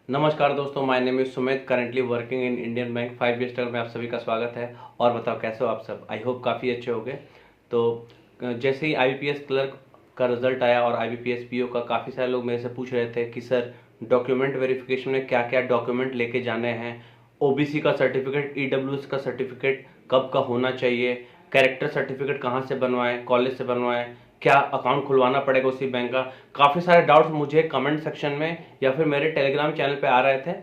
नमस्कार दोस्तों, my name is Sumit, currently working in Indian bank 5 star में आप सभी का स्वागत है। और बताओ कैसे हो आप सब। आई होप काफ़ी अच्छे होंगे। तो जैसे ही आईबीपीएस क्लर्क का रिजल्ट आया और आईबीपीएस पीओ का, काफ़ी सारे लोग मेरे से पूछ रहे थे कि सर डॉक्यूमेंट वेरिफिकेशन में क्या क्या डॉक्यूमेंट लेके जाने हैं, ओबीसी का सर्टिफिकेट, ईडब्ल्यूएस का सर्टिफिकेट कब का होना चाहिए, कैरेक्टर सर्टिफिकेट कहाँ से बनवाएं, कॉलेज से बनवाएं, क्या अकाउंट खुलवाना पड़ेगा उसी बैंक का। काफ़ी सारे डाउट्स मुझे कमेंट सेक्शन में या फिर मेरे टेलीग्राम चैनल पे आ रहे थे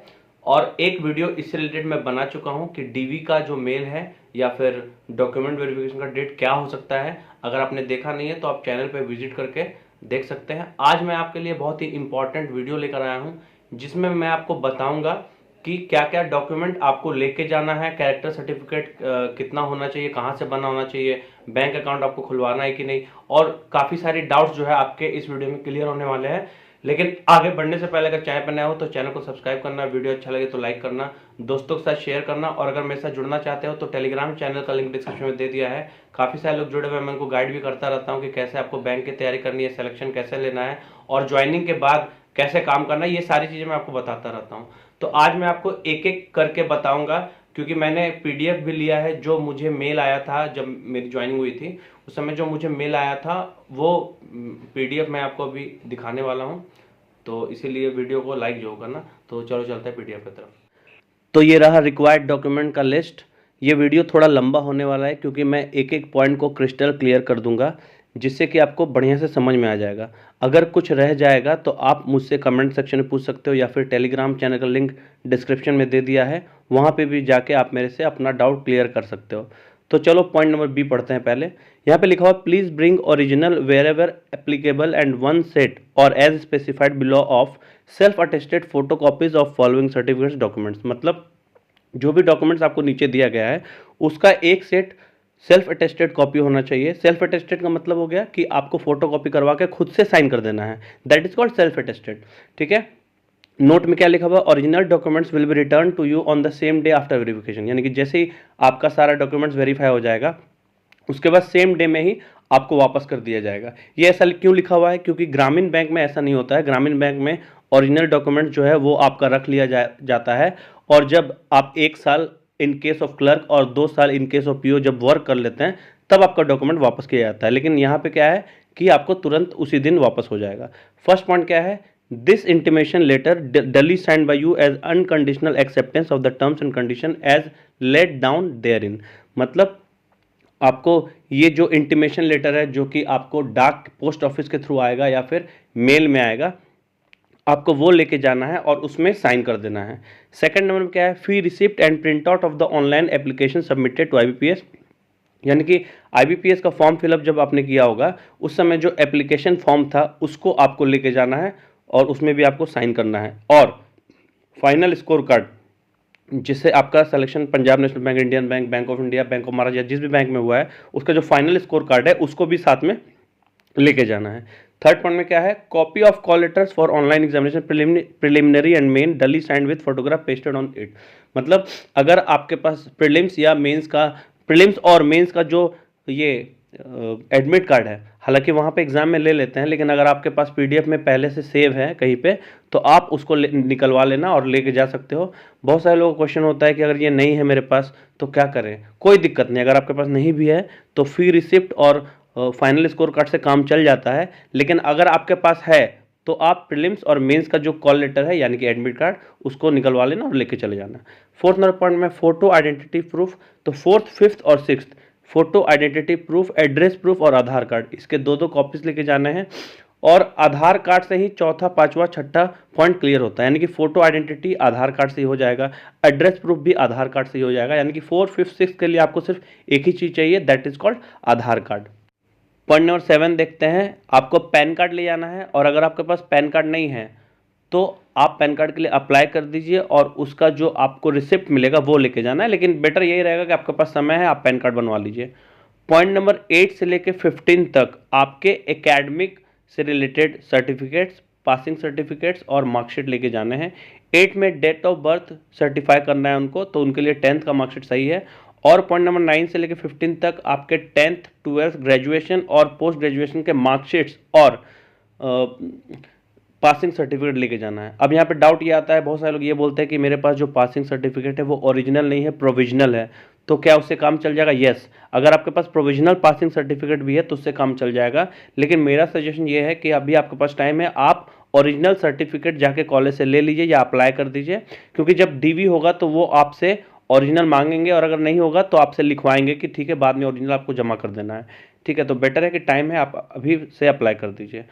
और एक वीडियो इससे रिलेटेड मैं बना चुका हूं कि डीवी का जो मेल है या फिर डॉक्यूमेंट वेरिफिकेशन का डेट क्या हो सकता है। अगर आपने देखा नहीं है तो आप चैनल पे विजिट करके देख सकते हैं। आज मैं आपके लिए बहुत ही इंपॉर्टेंट वीडियो लेकर आया हूं जिसमें मैं आपको बताऊंगा कि क्या क्या डॉक्यूमेंट आपको लेके जाना है, कैरेक्टर सर्टिफिकेट कितना होना चाहिए, कहाँ से बना होना चाहिए, बैंक अकाउंट आपको खुलवाना है कि नहीं, और काफ़ी सारी डाउट्स जो है आपके इस वीडियो में क्लियर होने वाले हैं। लेकिन आगे बढ़ने से पहले अगर चैनल पर नया हो तो चैनल को सब्सक्राइब करना, वीडियो अच्छा लगे तो लाइक करना, दोस्तों के साथ शेयर करना, और अगर मेरे साथ जुड़ना चाहते हो तो टेलीग्राम चैनल का लिंक डिस्क्रिप्शन में दे दिया है। काफ़ी सारे लोग जुड़े हुए हैं, मैं उनको गाइड भी करता रहता हूँ कि कैसे आपको बैंक की तैयारी करनी है, सिलेक्शन कैसे लेना है और ज्वाइनिंग के बाद कैसे काम करना है। ये सारी चीज़ें मैं आपको बताता रहता हूँ। तो आज मैं आपको एक एक करके बताऊंगा क्योंकि मैंने पीडीएफ भी लिया है। जो मुझे मेल आया था जब मेरी ज्वाइनिंग हुई थी उस समय जो मुझे मेल आया था वो पीडीएफ मैं आपको अभी दिखाने वाला हूँ। तो इसीलिए वीडियो को लाइक जो करना। तो चलो चलते हैं पीडीएफ की तरफ। तो ये रहा रिक्वायर्ड डॉक्यूमेंट का लिस्ट। ये वीडियो थोड़ा लंबा होने वाला है क्योंकि मैं एक एक पॉइंट को क्रिस्टल क्लियर कर दूंगा जिससे कि आपको बढ़िया से समझ में आ जाएगा। अगर कुछ रह जाएगा तो आप मुझसे कमेंट सेक्शन में पूछ सकते हो या फिर टेलीग्राम चैनल का लिंक डिस्क्रिप्शन में दे दिया है, वहाँ पे भी जाके आप मेरे से अपना डाउट क्लियर कर सकते हो। तो चलो पॉइंट नंबर बी पढ़ते हैं। पहले यहाँ पे लिखा हुआ please bring original wherever applicable and one set और as specified below of self attested photocopies of following certificates documents. मतलब जो भी डॉक्यूमेंट्स आपको नीचे दिया गया है उसका एक सेट सेल्फ अटेस्टेड कॉपी होना चाहिए। सेल्फ अटेस्टेड का मतलब हो गया कि आपको फोटो कॉपी करवा के खुद से साइन कर देना है, that is called self attested. ठीक है। नोट में क्या लिखा हुआ, original documents will be return to you on the same day after verification. यानी कि जैसे ही आपका सारा डॉक्यूमेंट्स वेरीफाई हो जाएगा उसके बाद सेम डे में ही आपको वापस कर दिया जाएगा। ये ऐसा क्यों लिखा हुआ है? क्योंकि ग्रामीण बैंक में ऐसा नहीं होता है। ग्रामीण बैंक में ओरिजिनल डॉक्यूमेंट जो है वो आपका रख लिया जाता है, और जब आप 1 साल इन केस ऑफ क्लर्क और 2 साल इन केस ऑफ पीओ जब वर्क कर लेते हैं तब आपका डॉक्यूमेंट वापस किया जाता है। लेकिन यहाँ पे क्या है कि आपको तुरंत उसी दिन वापस हो जाएगा। फर्स्ट पॉइंट क्या है, this intimation letter duly signed by you as unconditional acceptance of the terms and condition as laid down therein. मतलब आपको ये जो इंटीमेशन लेटर है जो कि आपको डाक पोस्ट ऑफिस के थ्रू आएगा या फिर मेल में आएगा, आपको वो लेके जाना है और उसमें साइन कर देना है। सेकंड नंबर में क्या है, fee receipt and print out of the online application submitted to IBPS. यानी कि आईबीपीएस का फॉर्म फिलअप जब आपने किया होगा उस समय जो एप्लीकेशन फॉर्म था उसको आपको लेके जाना है और उसमें भी आपको साइन करना है। और फाइनल स्कोर कार्ड जिससे आपका selection Punjab national bank, Indian bank, bank of India, bank of Maharashtra, जिस भी बैंक में हुआ है उसका जो फाइनल स्कोर कार्ड है उसको भी साथ में लेके जाना है। थर्ड पॉइंट में क्या है, copy of call letters for online examination preliminary and main duly signed with photograph pasted on it. मतलब अगर आपके पास प्रीलिम्स या मेंस का, प्रीलिम्स और मेंस का जो ये एडमिट कार्ड है, हालांकि वहाँ पे एग्जाम में ले लेते हैं, लेकिन अगर आपके पास पीडीएफ में पहले से सेव है कहीं पे तो आप उसको निकलवा लेना और लेके जा सकते हो। बहुत सारे लोगों को क्वेश्चन होता है कि अगर ये नहीं है मेरे पास तो क्या करें। कोई दिक्कत नहीं, अगर आपके पास नहीं भी है तो फी रिसिप्ट और फाइनल स्कोर कार्ड से काम चल जाता है। लेकिन अगर आपके पास है तो आप प्रीलिम्स और मेंस का जो कॉल लेटर है यानी कि एडमिट कार्ड उसको निकलवा लेना और लेके चले जाना। फोर्थ नंबर पॉइंट में फोटो आइडेंटिटी प्रूफ। तो फोर्थ, फिफ्थ और sixth photo identity proof, address proof और आधार कार्ड, इसके दो दो कॉपीज लेके जाने हैं। और आधार कार्ड से ही चौथा, पांचवा, छठा पॉइंट क्लियर होता है। यानी कि फोटो आइडेंटिटी आधार कार्ड से ही हो जाएगा, एड्रेस प्रूफ भी आधार कार्ड से ही हो जाएगा। यानी कि 4, 5, 6 के लिए आपको सिर्फ एक ही चीज़ चाहिए, that is called Aadhaar card. Point number 7 देखते हैं, आपको पैन कार्ड ले जाना है और अगर आपके पास पैन कार्ड नहीं है तो आप पैन कार्ड के लिए अप्लाई कर दीजिए और उसका जो आपको रिसिप्ट मिलेगा वो लेके जाना है। लेकिन बेटर यही रहेगा कि आपके पास समय है, आप पैन कार्ड बनवा लीजिए। पॉइंट नंबर 8 से लेके 15 तक आपके एकेडमिक से रिलेटेड सर्टिफिकेट्स, पासिंग सर्टिफिकेट्स और मार्कशीट लेके जाने हैं। 8 में डेट ऑफ बर्थ सर्टिफाई करना है उनको, तो उनके लिए 10th का मार्कशीट सही है। और पॉइंट नंबर 9 से लेकर 15 तक आपके 10th, 12th, ग्रेजुएशन और पोस्ट ग्रेजुएशन के मार्कशीट्स और पासिंग सर्टिफिकेट लेके जाना है। अब यहाँ पे डाउट ये आता है, बहुत सारे लोग ये बोलते हैं कि मेरे पास जो पासिंग सर्टिफिकेट है वो ओरिजिनल नहीं है, प्रोविजनल है, तो क्या उससे काम चल जाएगा? यस, अगर आपके पास प्रोविजनल पासिंग सर्टिफिकेट भी है तो उससे काम चल जाएगा। लेकिन मेरा सजेशन ये है कि अभी आपके पास टाइम है, आप ओरिजिनल सर्टिफिकेट जाके कॉलेज से ले लीजिए या अप्लाई कर दीजिए, क्योंकि जब डीवी होगा तो वो आपसे ओरिजिनल मांगेंगे, और अगर नहीं होगा तो आपसे लिखवाएंगे कि ठीक है बाद में ओरिजिनल आपको जमा कर देना है। ठीक है, तो बेटर है कि टाइम है, आप अभी से अप्लाई कर दीजिए।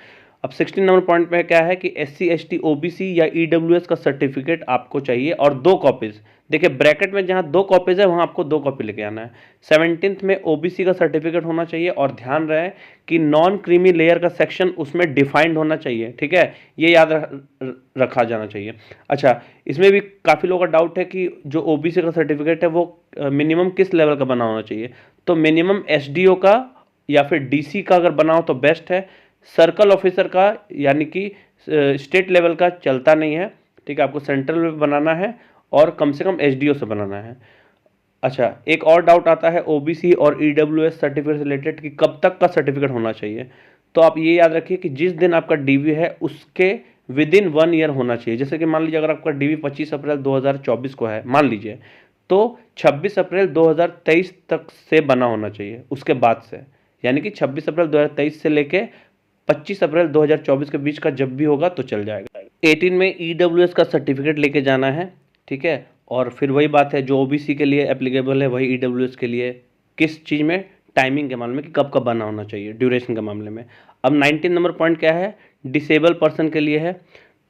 अब 16 नंबर पॉइंट में क्या है कि SC ST OBC या EWS का सर्टिफिकेट आपको चाहिए, और 2 कॉपीज। देखिए ब्रैकेट में जहाँ 2 कॉपीज है वहाँ आपको 2 कॉपी लेके आना है। 17th में OBC का सर्टिफिकेट होना चाहिए, और ध्यान रहे कि नॉन क्रीमी लेयर का सेक्शन उसमें डिफाइंड होना चाहिए। ठीक है, ये याद रखा जाना चाहिए। अच्छा, इसमें भी काफ़ी लोगों का डाउट है कि जो OBC का सर्टिफिकेट है वो मिनिमम किस लेवल का बना होना चाहिए। तो मिनिमम SDO का या फिर DC का अगर बनाओ तो बेस्ट है। सर्कल ऑफिसर का यानी कि स्टेट लेवल का चलता नहीं है। ठीक है, आपको सेंट्रल में बनाना है और कम से कम SDO से बनाना है। अच्छा, एक और डाउट आता है OBC और EWS सर्टिफिकेट से रिलेटेड कि कब तक का सर्टिफिकेट होना चाहिए। तो आप ये याद रखिए कि जिस दिन आपका DV है उसके विदिन 1 ईयर होना चाहिए। जैसे कि मान लीजिए अगर आपका DV 25 अप्रैल 2024 को है मान लीजिए, तो 26 अप्रैल 2023 तक से बना होना चाहिए उसके बाद से, यानी कि 26 अप्रैल 2023 से लेके 25 अप्रैल 2024 के बीच का जब भी होगा तो चल जाएगा। 18 में EWS का सर्टिफिकेट लेके जाना है। ठीक है, और फिर वही बात है जो OBC के लिए एप्लीकेबल है वही EWS के लिए। किस चीज़ में? टाइमिंग के मामले में कि कब कब बना होना चाहिए, ड्यूरेशन के मामले में। अब 19 नंबर पॉइंट क्या है? डिसेबल पर्सन के लिए है।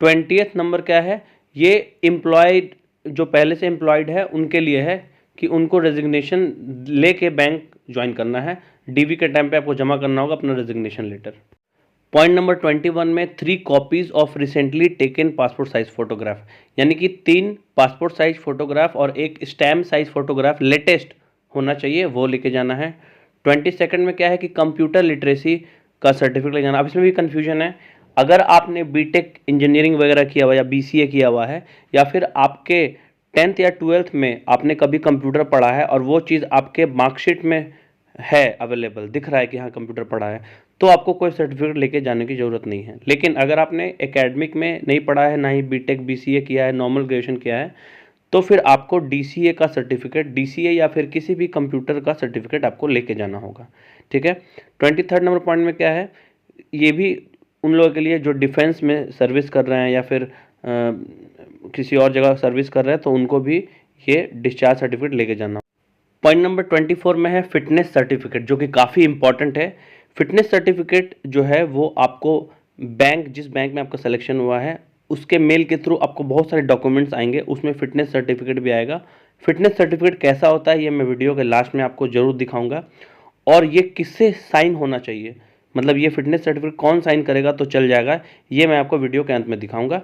20th नंबर क्या है? ये एम्प्लॉयड जो पहले से एम्प्लॉयड है उनके लिए है कि उनको रेजिग्नेशन लेके बैंक ज्वाइन करना है। DV के टाइम पे आपको जमा करना होगा अपना रेजिग्नेशन लेटर। पॉइंट नंबर 21 में 3 copies of recently taken passport size photograph, यानी कि 3 पासपोर्ट साइज फोटोग्राफ और एक स्टैम्प साइज फोटोग्राफ लेटेस्ट होना चाहिए, वो लेके जाना है। 22nd में क्या है कि कंप्यूटर लिटरेसी का सर्टिफिकेट ले जाना। अब इसमें भी कन्फ्यूजन है, अगर आपने बीटेक इंजीनियरिंग वगैरह किया हुआ या BCA किया हुआ है, या फिर आपके 10th या 12th में आपने कभी कंप्यूटर पढ़ा है और वो चीज़ आपके मार्कशीट में है अवेलेबल, दिख रहा है कि हाँ कंप्यूटर पढ़ा है, तो आपको कोई सर्टिफिकेट लेके जाने की ज़रूरत नहीं है। लेकिन अगर आपने एकेडमिक में नहीं पढ़ा है, ना ही बीटेक BCA किया है, नॉर्मल ग्रेजुएशन किया है, तो फिर आपको DCA का सर्टिफिकेट, DCA या फिर किसी भी कंप्यूटर का सर्टिफिकेट आपको लेके जाना होगा। ठीक है, 23rd नंबर पॉइंट में क्या है? ये भी उन लोगों के लिए जो डिफेंस में सर्विस कर रहे हैं या फिर किसी और जगह सर्विस कर रहे हैं, तो उनको भी ये डिस्चार्ज सर्टिफिकेट लेके जाना। पॉइंट नंबर 24 में है फिटनेस सर्टिफिकेट, जो कि काफ़ी इंपॉर्टेंट है। फिटनेस सर्टिफिकेट जो है वो आपको बैंक, जिस बैंक में आपका सिलेक्शन हुआ है उसके मेल के थ्रू आपको बहुत सारे डॉक्यूमेंट्स आएंगे, उसमें फिटनेस सर्टिफिकेट भी आएगा। फिटनेस सर्टिफिकेट कैसा होता है ये मैं वीडियो के लास्ट में आपको जरूर दिखाऊंगा, और ये किससे साइन होना चाहिए, मतलब ये फिटनेस सर्टिफिकेट कौन साइन करेगा तो चल जाएगा, ये मैं आपको वीडियो के अंत में दिखाऊंगा।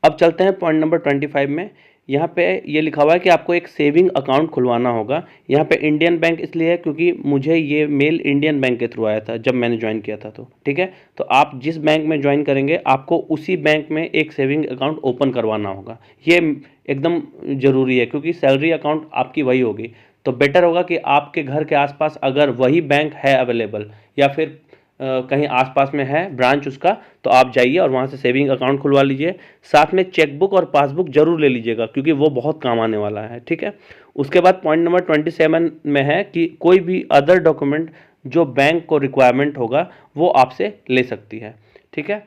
अब चलते हैं पॉइंट नंबर 25 में। यहाँ पे ये लिखा हुआ है कि आपको एक सेविंग अकाउंट खुलवाना होगा। यहाँ पे इंडियन बैंक इसलिए है क्योंकि मुझे ये मेल इंडियन बैंक के थ्रू आया था जब मैंने ज्वाइन किया था। तो ठीक है, तो आप जिस बैंक में ज्वाइन करेंगे आपको उसी बैंक में एक सेविंग अकाउंट ओपन करवाना होगा। ये एकदम ज़रूरी है क्योंकि सैलरी अकाउंट आपकी वही होगी। तो बेटर होगा कि आपके घर के आसपास अगर वही बैंक है अवेलेबल, या फिर कहीं आसपास में है ब्रांच उसका, तो आप जाइए और वहाँ से सेविंग अकाउंट खुलवा लीजिए। साथ में चेकबुक और पासबुक जरूर ले लीजिएगा क्योंकि वो बहुत काम आने वाला है। ठीक है, उसके बाद पॉइंट नंबर 27 में है कि कोई भी अदर डॉक्यूमेंट जो बैंक को रिक्वायरमेंट होगा वो आपसे ले सकती है। ठीक है,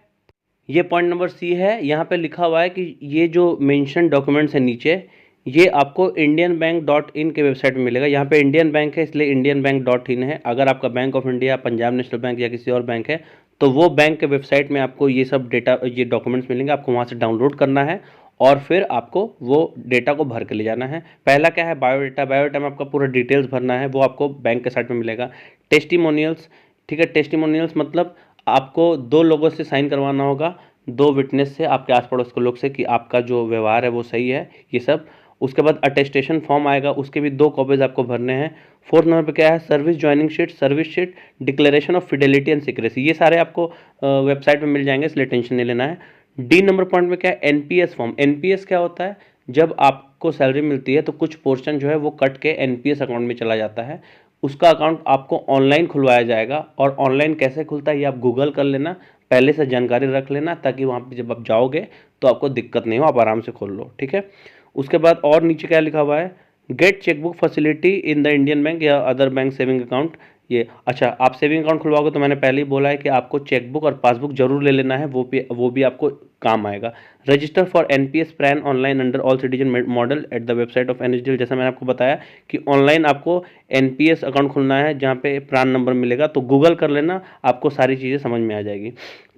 ये पॉइंट नंबर C है। यहाँ पे लिखा हुआ है कि ये जो मेंशन डॉक्यूमेंट्स है नीचे, ये आपको indianbank.in के वेबसाइट में मिलेगा। यहाँ पे इंडियन बैंक है इसलिए indianbank.in है। अगर आपका bank of India, Punjab national bank या किसी और बैंक है तो वो बैंक के वेबसाइट में आपको ये सब डेटा, ये डॉक्यूमेंट्स मिलेंगे, आपको वहाँ से डाउनलोड करना है और फिर आपको वो डेटा को भर के ले जाना है। पहला क्या है? बायोडेटा। बायोडेटा में आपका पूरा डिटेल्स भरना है, वो आपको बैंक के साइट में मिलेगा। टेस्टिमोनियल्स, ठीक है, टेस्टिमोनियल्स मतलब आपको 2 लोगों से साइन करवाना होगा, 2 विटनेस से, आपके आस पड़ोस के लोग से, कि आपका जो व्यवहार है वो सही है, ये सब। उसके बाद अटेस्टेशन फॉर्म आएगा, उसके भी 2 कॉपीज आपको भरने हैं। 4th नंबर पे क्या है? Service joining sheet, service sheet, declaration of Fidelity and secrecy. ये सारे आपको वेबसाइट में मिल जाएंगे, इसलिए टेंशन नहीं लेना है। D नंबर पॉइंट में क्या है? NPS form. NPS क्या होता है? जब आपको सैलरी मिलती है तो कुछ पोर्शन जो है वो कट के NPS अकाउंट में चला जाता है। उसका अकाउंट आपको ऑनलाइन खुलवाया जाएगा, और ऑनलाइन कैसे खुलता है ये आप गूगल कर लेना। पहले से जानकारी रख लेना, ताकि वहाँ पे जब आप जाओगे तो आपको दिक्कत नहीं हो, आप आराम से खोल लो, ठीक है। उसके बाद और नीचे क्या लिखा हुआ है, get chequebook facility in the Indian bank या अदर बैंक सेविंग अकाउंट। ये अच्छा, आप सेविंग अकाउंट खुलवाओगे तो मैंने पहले ही बोला है कि आपको चेकबुक और पासबुक जरूर ले लेना है, वो भी आपको काम आएगा। Register for NPS plan online under all citizen model at the website of NSDL. जैसा मैंने आपको बताया कि ऑनलाइन आपको एनपीएस अकाउंट खुलना है, जहाँ पे प्रान नंबर मिलेगा, तो गूगल कर लेना, आपको सारी चीज़ें समझ में आ जाएगी।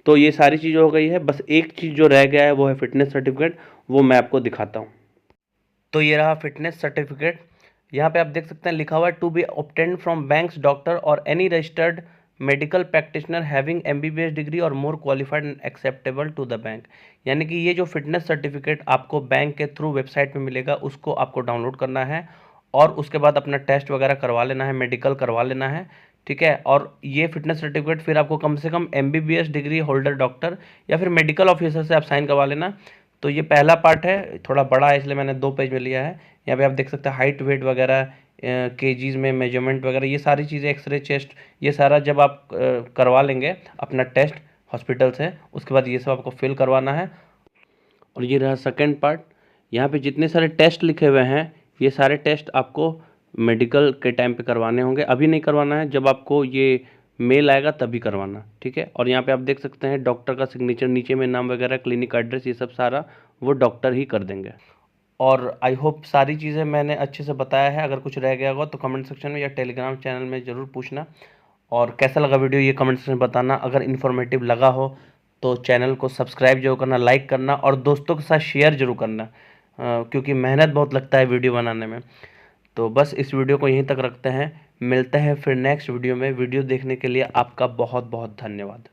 तो ये सारी चीज़ हो गई है, बस एक चीज़ जो रह गया है वो है फिटनेस सर्टिफिकेट, वो मैं आपको दिखाता हूँ। तो ये रहा फिटनेस सर्टिफिकेट। यहाँ पे आप देख सकते हैं लिखा हुआ है to be obtained from banks, doctor और any registered medical practitioner having MBBS degree और more qualified and acceptable to the bank. यानी कि ये जो फिटनेस सर्टिफिकेट आपको बैंक के थ्रू वेबसाइट पे मिलेगा, उसको आपको डाउनलोड करना है और उसके बाद अपना टेस्ट वगैरह करवा लेना है, मेडिकल करवा लेना है, ठीक है। और ये फिटनेस सर्टिफिकेट फिर आपको कम से कम एमबीबीएस डिग्री होल्डर डॉक्टर या फिर मेडिकल ऑफिसर से आप साइन करवा लेना। तो ये पहला पार्ट है, थोड़ा बड़ा है इसलिए मैंने 2 पेज में लिया है। यहाँ पे आप देख सकते हैं हाइट वेट वगैरह, केजीज़ में मेजरमेंट वगैरह, ये सारी चीज़ें, एक्सरे चेस्ट, ये सारा जब आप करवा लेंगे अपना टेस्ट हॉस्पिटल से, उसके बाद ये सब आपको फिल करवाना है। और ये रहा सेकंड पार्ट। यहाँ पे जितने सारे टेस्ट लिखे हुए हैं, ये सारे टेस्ट आपको मेडिकल के टाइम पे करवाने होंगे, अभी नहीं करवाना है, जब आपको ये मेल आएगा तभी करवाना, ठीक है। और यहाँ पे आप देख सकते हैं डॉक्टर का सिग्नेचर, नीचे में नाम वगैरह, क्लिनिक एड्रेस, ये सब सारा वो डॉक्टर ही कर देंगे। और आई होप सारी चीज़ें मैंने अच्छे से बताया है। अगर कुछ रह गया होगा तो कमेंट सेक्शन में या टेलीग्राम चैनल में ज़रूर पूछना। और कैसा लगा वीडियो ये कमेंट सेक्शन में बताना। अगर इन्फॉर्मेटिव लगा हो तो चैनल को सब्सक्राइब जरूर करना, लाइक करना और दोस्तों के साथ शेयर जरूर करना, क्योंकि मेहनत बहुत लगता है वीडियो बनाने में। तो बस इस वीडियो को यहीं तक रखते हैं, मिलते हैं फिर नेक्स्ट वीडियो में। वीडियो देखने के लिए आपका बहुत बहुत धन्यवाद।